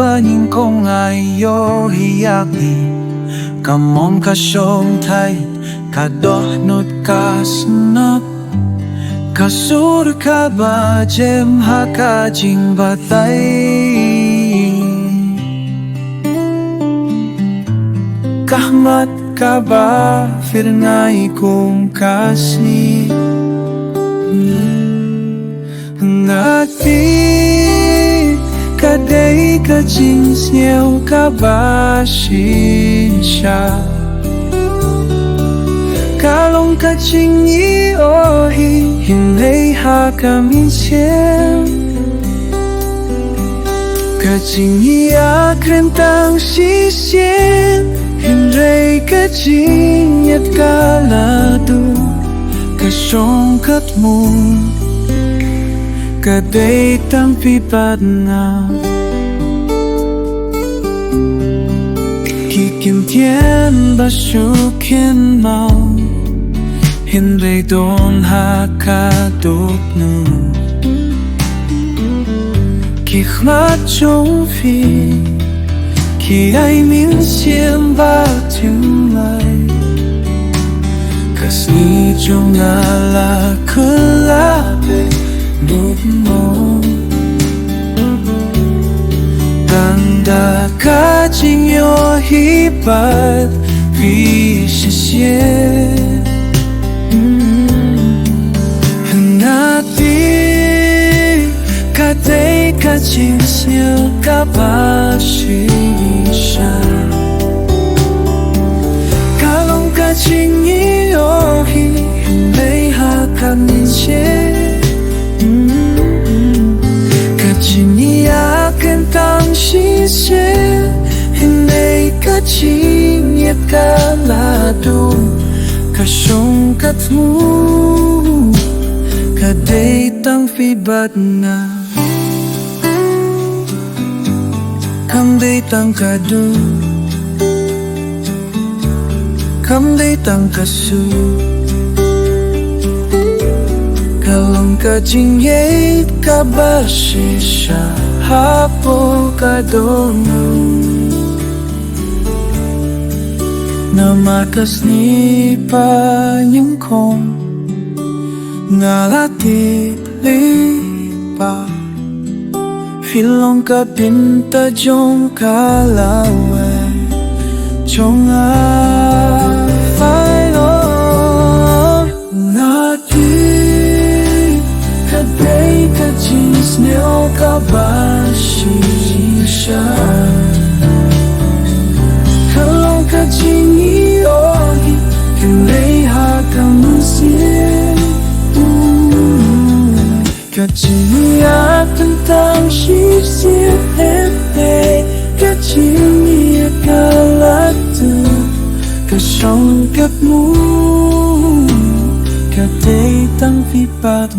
banyin kong ayo hiyagi kamon kasyong tay kadohnot kasunat kasur ka ba jem hakajing batay kahmat ka ba firnay kong kasih ngati kadai kajing siyaw ka ba siya kalong kajing iohi hinay ha kami siyem kajing iyak rentang sisyen hinray kajing yat kalado kasyong katmo kadai tang pipad na kikim tien basukin mau hinray don hakadok nu kikhmat chong fi ki ai min siem ba tung lai kas ni chong ala kulabe mo tanda kajing yo hibat visisye nati kadai kajing siya kabashisha kalong kajing yo hinay hakaninche kajiniakan tang sisye hinay kajing yat kalado kasyong katmo kadai tang fibat na kamday tang kado kamday tang kasu kalong kajing yat kabashisha hapo kadono namakas ni panyungkong ngalati lipa filong ka pinta jong kalawe jong afay kadai kajing sneo kabashisha kalong kajing iohi hinay hakamusye kajing iyak tentang sisir hepe kajing iyak kalatu kasyong katmu kadai tang fipat